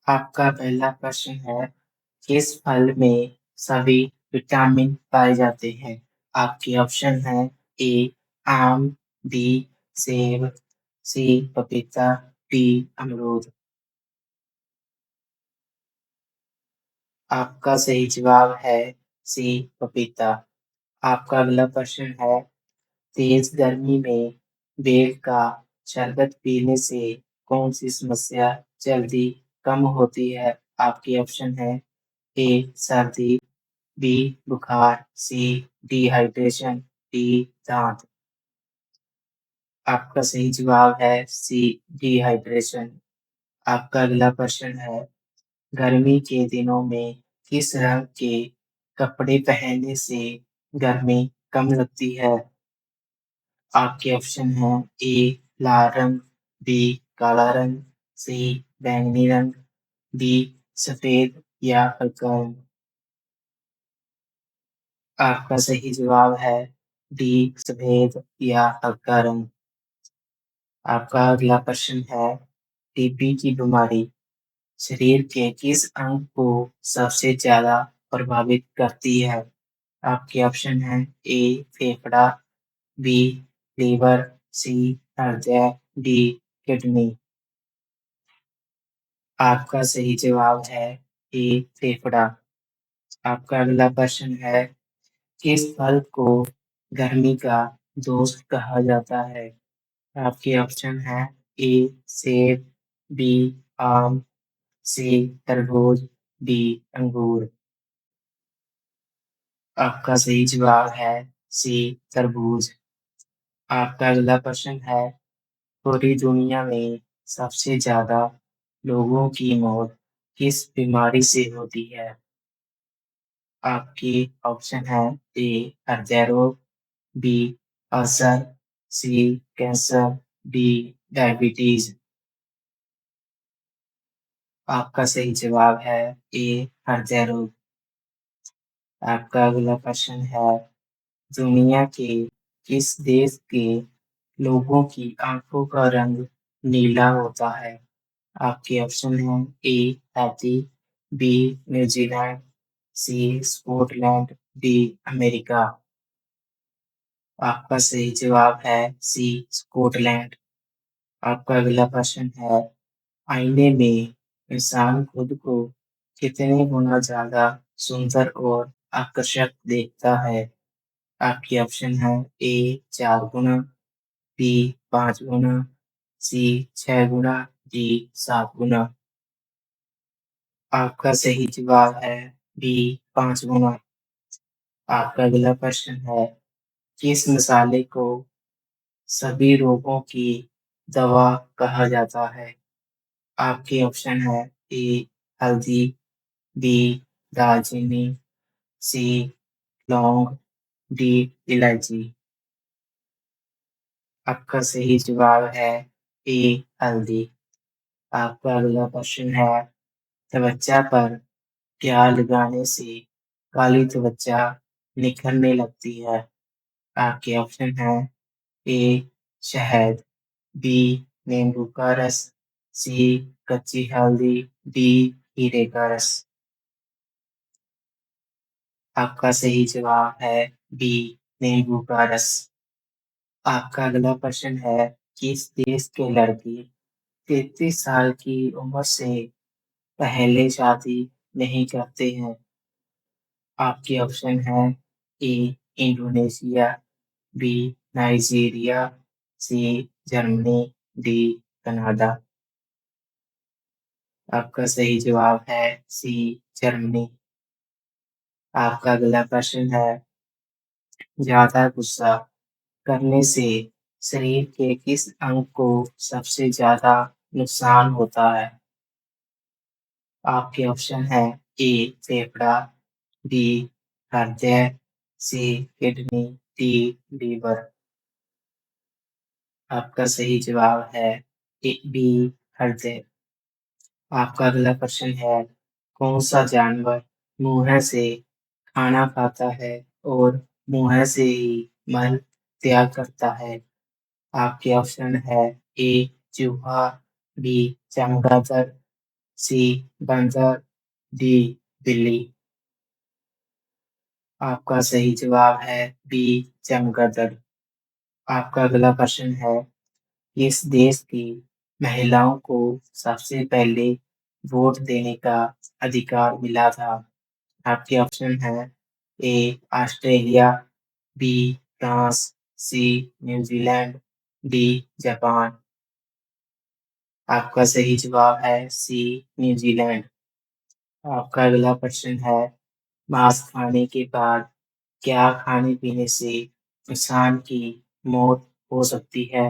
आपका पहला प्रश्न है, किस फल में सभी विटामिन पाए जाते हैं? आपके ऑप्शन है ए आम, बी सेब, सी पपीता, डी अमरूद। आपका सही जवाब है सी पपीता। आपका अगला प्रश्न है, तेज गर्मी में बेल का शरबत पीने से कौन सी समस्या जल्दी कम होती है? आपके ऑप्शन है ए सर्दी, बी बुखार, सी डिहाइड्रेशन, डी दांत। आपका सही जवाब है सी डिहाइड्रेशन। आपका अगला प्रश्न है, गर्मी के दिनों में किस रंग के कपड़े पहनने से गर्मी कम लगती है? आपके ऑप्शन हैं ए लाल रंग, बी काला रंग, सी बैंगनी रंग, डी सफेद या हल्का रंग। आपका सही जवाब है डी सफेद या हल्का रंग। आपका अगला प्रश्न है, टीबी की बीमारी शरीर के किस अंग को सबसे ज्यादा प्रभावित करती है? आपके ऑप्शन हैं ए फेफड़ा, बी लीवर, सी हृदय, डी किडनी। आपका सही जवाब है ए फेफड़ा। आपका अगला प्रश्न है, किस फल को गर्मी का दोस्त कहा जाता है? आपके ऑप्शन है ए सेब, बी आम, सी तरबूज, डी अंगूर। आपका सही जवाब है सी तरबूज। आपका अगला प्रश्न है, पूरी दुनिया में सबसे ज्यादा लोगों की मौत किस बीमारी से होती है? आपकी ऑप्शन है ए हृदय रोग, बी अल्सर, सी कैंसर, डी डायबिटीज। आपका सही जवाब है ए हृदय रोग। आपका अगला प्रश्न है, दुनिया के किस देश के लोगों की आंखों का रंग नीला होता है? आपके ऑप्शन हैं ए हैती, बी न्यूजीलैंड, सी स्कॉटलैंड, डी अमेरिका। आपका सही जवाब है सी स्कॉटलैंड। आपका अगला प्रश्न है, आईने में इंसान खुद को कितने गुना ज्यादा सुंदर और आकर्षक देखता है? आपके ऑप्शन है ए 4 गुना, बी 5 गुना, सी 6 गुना, डी 7 गुना। आपका सही जवाब है बी 5 गुना। आपका अगला प्रश्न है, किस मसाले को सभी रोगों की दवा कहा जाता है? आपके ऑप्शन है ए हल्दी, बी दालचीनी, सी लौंग, डी इलायची। आपका सही जवाब है ए हल्दी। आपका अगला प्रश्न है, त्वचा पर क्या लगाने से काली त्वचा निखरने लगती है? आपके ऑप्शन है ए शहद, बी नींबू का रस, सी कच्ची हल्दी, डी हीरे का रस। आपका सही जवाब है बी नींबू का रस। आपका अगला प्रश्न है, किस देश के लड़की 33 साल की उम्र से पहले शादी नहीं करते हैं? आपके ऑप्शन है A Indonesia, B Nigeria, C Germany, D Canada. आपका सही जवाब है सी जर्मनी। आपका अगला प्रश्न है, ज्यादा गुस्सा करने से शरीर के किस अंग को सबसे ज्यादा नुकसान होता है? आपके ऑप्शन है ए फेफड़ा, बी हृदय, सी किडनी, डी लीवर। आपका सही जवाब है ए बी हृदय। आपका अगला प्रश्न है, कौन सा जानवर मुंह से खाना खाता है और मुंह से ही मल त्याग करता है? आपके ऑप्शन है ए चूहा, बी चमगादड़, सी बंदर, डी बिल्ली। आपका सही जवाब है बी चमगादड़। आपका अगला प्रश्न है, किस देश की महिलाओं को सबसे पहले वोट देने का अधिकार मिला था? आपके ऑप्शन है A Australia, B France, C New Zealand, D Japan. आपका सही जवाब है सी न्यूजीलैंड। आपका अगला प्रश्न है, मांस खाने के बाद क्या खाने पीने से इंसान की मौत हो सकती है?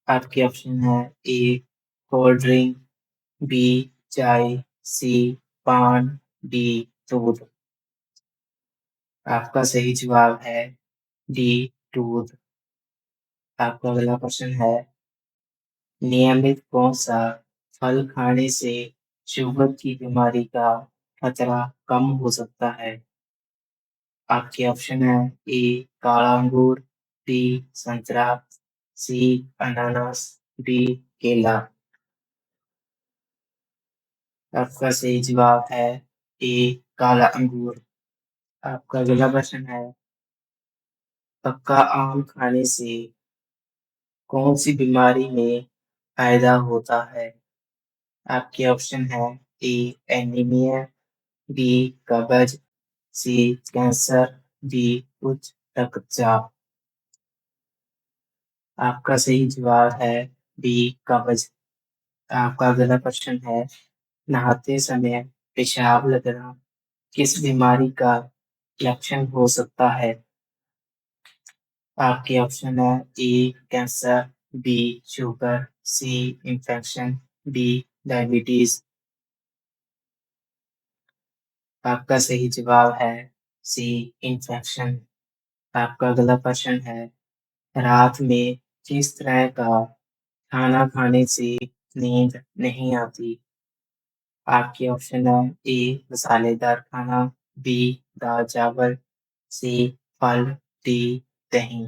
आपके ऑप्शन है ए कोल्ड ड्रिंक, बी चाय, सी पान, डी दूध। आपका सही जवाब है डी दूध। आपका अगला प्रश्न है, नियमित कौन सा फल खाने से शुगर की बीमारी का खतरा कम हो सकता है? आपके ऑप्शन है ए काला अंगूर, बी संतरा, सी अनानास, डी केला। आपका सही जवाब है ए काला अंगूर। आपका अगला प्रश्न है, पक्का आम खाने से कौन सी बीमारी में पैदा होता है? आपके ऑप्शन है ए एनीमिया, बी कब्ज, सी कैंसर, डी उच्च रक्तचाप। आपका सही जवाब है बी कब्ज। आपका अगला प्रश्न है, नहाते समय पेशाब लगना किस बीमारी का लक्षण हो सकता है? आपके ऑप्शन है ए कैंसर, बी शुगर, सी इन्फेक्शन, डी डायबिटीज। आपका सही जवाब है सी इन्फेक्शन। आपका अगला प्रश्न है, रात में किस तरह का खाना खाने से नींद नहीं आती? आपके ऑप्शन है ए मसालेदार खाना, बी दाल चावल, सी फल, डी दही।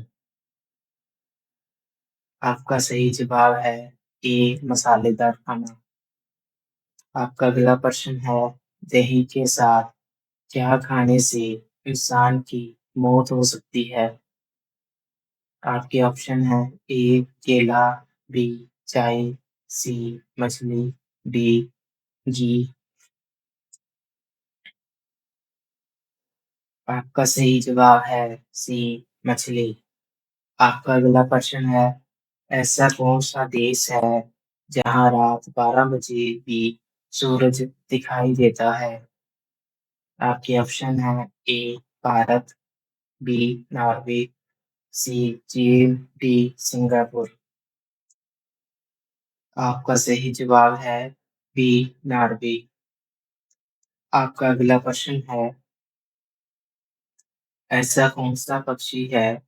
आपका सही जवाब है ए मसालेदार खाना। आपका अगला प्रश्न है, दही के साथ क्या खाने से इंसान की मौत हो सकती है? आपके ऑप्शन है ए केला, बी चाय, सी मछली, डी घी। आपका सही जवाब है सी मछली। आपका अगला प्रश्न है, ऐसा कौन सा देश है जहां रात 12 बजे भी सूरज दिखाई देता है? आपके ऑप्शन है ए भारत, बी नॉर्वे, सी चीन, डी सिंगापुर। आपका सही जवाब है बी नॉर्वे। आपका अगला प्रश्न है, ऐसा कौन सा पक्षी है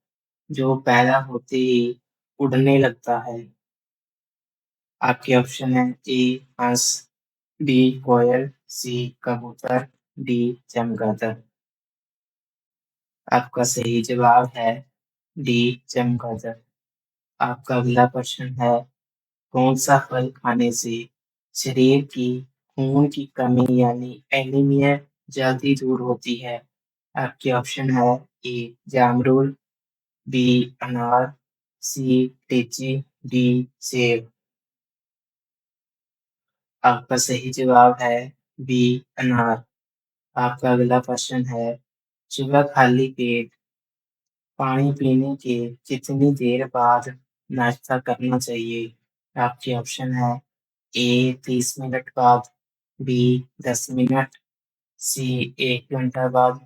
जो पैदा होते ही उड़ने लगता है? आपके ऑप्शन है ए हंस, बी कोयल, सी कबूतर, डी चमगादड़। आपका सही जवाब है डी चमगादड़। आपका अगला प्रश्न है, कौन सा फल खाने से शरीर की खून की कमी यानी एनीमिया जल्दी दूर होती है? आपके ऑप्शन है ए जामरुल, बी अनार, सी लीची, डी सेब। आपका सही जवाब है बी अनार। आपका अगला प्रश्न है, सुबह खाली पेट पानी पीने के कितनी देर बाद नाश्ता करना चाहिए? आपके ऑप्शन है ए 30 मिनट बाद, बी 10 मिनट, सी 1 घंटा बाद,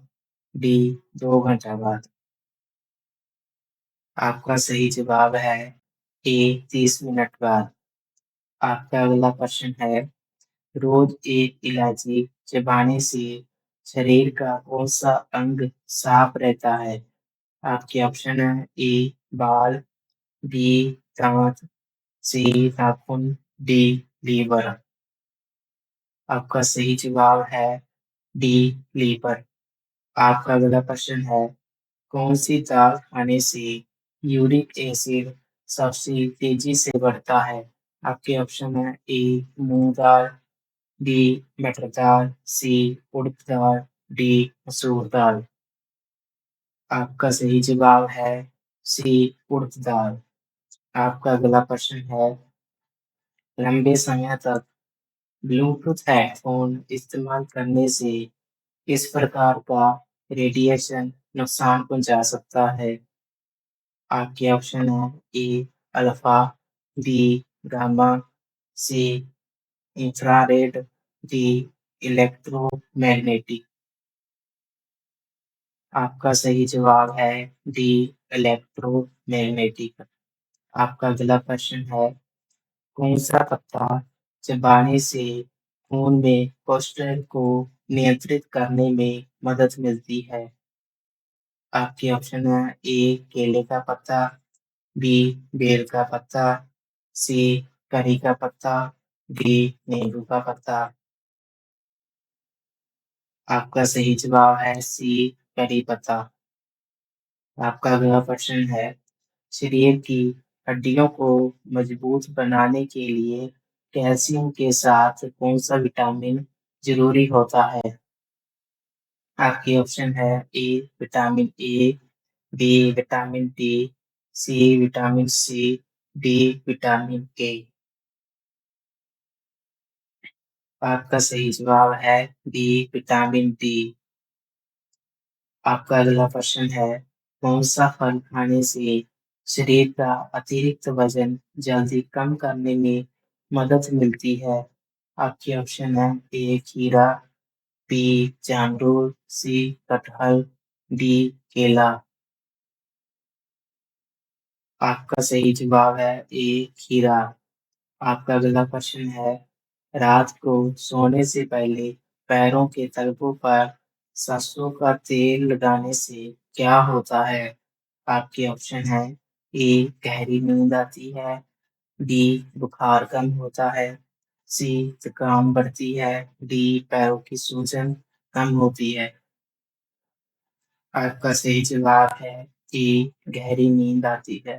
डी 2 घंटा बाद। आपका सही जवाब है ए 30 मिनट बाद। आपका अगला प्रश्न है, रोज एक इलायची चबाने से शरीर का कौन सा अंग साफ रहता है? आपके ऑप्शन है ए बाल, बी दांत, सी नाखून, डी लीवर। आपका सही जवाब है डी लीवर। आपका अगला प्रश्न है, कौन सी दाल खाने से यूरिक एसिड सबसे तेजी से बढ़ता है? आपके ऑप्शन है ए मूंग दाल, बी मटर दाल, सी उड़द दाल, डी मसूर दाल। आपका सही जवाब है सी उड़द दाल। आपका अगला प्रश्न है लंबे समय तक ब्लूटूथ हेडफोन इस्तेमाल करने से किस प्रकार का रेडिएशन नुकसान पहुंचा सकता है? आपके ऑप्शन है ए अल्फा, बी गामा, सी इंफ्रारेड, डी इलेक्ट्रोमैग्नेटिक। आपका सही जवाब है डी इलेक्ट्रोमैग्नेटिक। आपका अगला प्रश्न है कौन सा पत्ता चबाने से खून में कोलेस्ट्रॉल को नियंत्रित करने में मदद मिलती है? आपके ऑप्शन है ए केले का पत्ता, बी बेल का पत्ता, सी करी का पत्ता, डी नींबू का पत्ता। आपका सही जवाब है सी करी पत्ता। आपका अगला प्रश्न है शरीर की हड्डियों को मजबूत बनाने के लिए कैल्शियम के साथ कौन सा विटामिन जरूरी होता है? आपके ऑप्शन है A vitamin A, B vitamin D, C vitamin C, D vitamin K. आपका सही जवाब है बी विटामिन डी। आपका अगला प्रश्न है कौन सा फल खाने से शरीर का अतिरिक्त वजन जल्दी कम करने में मदद मिलती है? आपके ऑप्शन है ए खीरा, बी जामुन, सी कटहल, डी केला। आपका सही जवाब है ए खीरा। आपका अगला प्रश्न है रात को सोने से पहले पैरों के तलवों पर सरसों का तेल लगाने से क्या होता है? आपके ऑप्शन है ए गहरी नींद आती है, बी बुखार कम होता है, सी थकान बढ़ती है, डी पैरों की सूजन कम होती है। आपका सही जवाब है ए गहरी नींद आती है।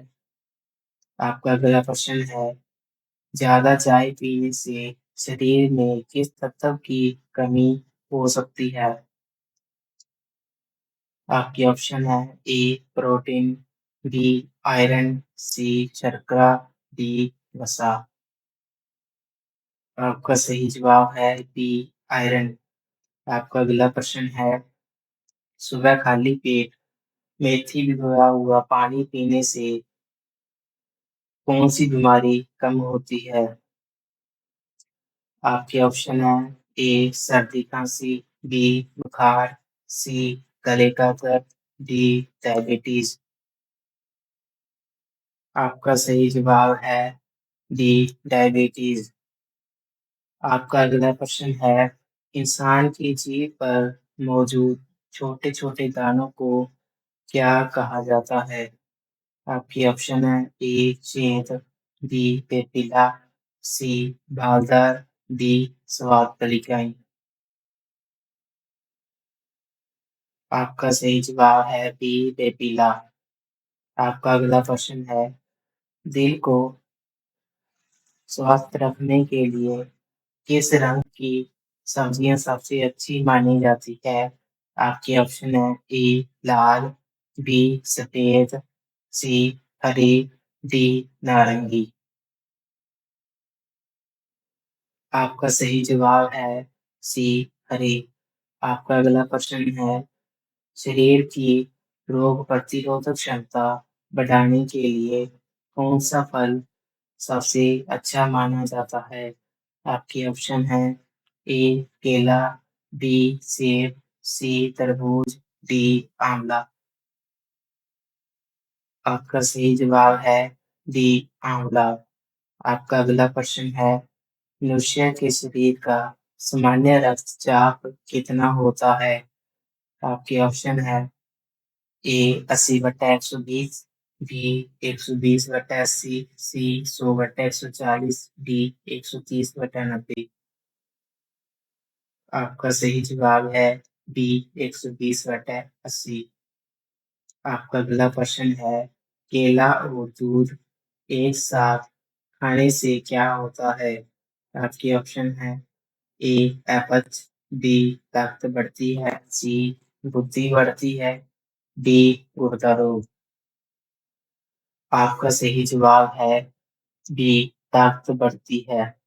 आपका अगला प्रश्न है ज्यादा चाय पीने से शरीर में किस तत्व की कमी हो सकती है? आपके ऑप्शन है ए प्रोटीन, बी आयरन, सी शर्करा, डी वसा। आपका सही जवाब है बी आयरन। आपका अगला प्रश्न है सुबह खाली पेट मेथी भिगोया हुआ पानी पीने से कौन सी बीमारी कम होती है? आपके ऑप्शन है ए सर्दी खांसी, बी बुखार, सी गले का दर्द, डी डायबिटीज। आपका सही जवाब है डी डायबिटीज। आपका अगला प्रश्न है इंसान की जीभ पर मौजूद छोटे छोटे दानों को क्या कहा जाता है? आपके ऑप्शन है ए छेद, बी पेपिला, सी बालदार, डी स्वाद तलिकाएं। आपका सही जवाब है बी पेपिला। आपका अगला प्रश्न है दिल को स्वस्थ रखने के लिए किस रंग की सब्जियां सबसे अच्छी मानी जाती है? आपके ऑप्शन है ए लाल, बी सफेद, सी हरी, डी नारंगी। आपका सही जवाब है सी हरी। आपका अगला प्रश्न है शरीर की रोग प्रतिरोधक क्षमता बढ़ाने के लिए कौन सा फल सबसे अच्छा माना जाता है? आपके ऑप्शन है ए केला, बी सेब, सी तरबूज, डी आंवला। आपका सही जवाब है डी आंवला। आपका अगला प्रश्न है मनुष्य के शरीर का सामान्य रक्तचाप कितना होता है? आपके ऑप्शन है ए 80/120, बी 120/80, सी 100/140, डी 130/90। आपका सही जवाब है बी 120/80। आपका अगला प्रश्न है केला और दूध एक साथ खाने से क्या होता है? आपके ऑप्शन है ए अपच, बी ताकत बढ़ती है, सी बुद्धि बढ़ती है, डी गुर्दा रोग। आपका सही जवाब है बी ताकत बढ़ती है।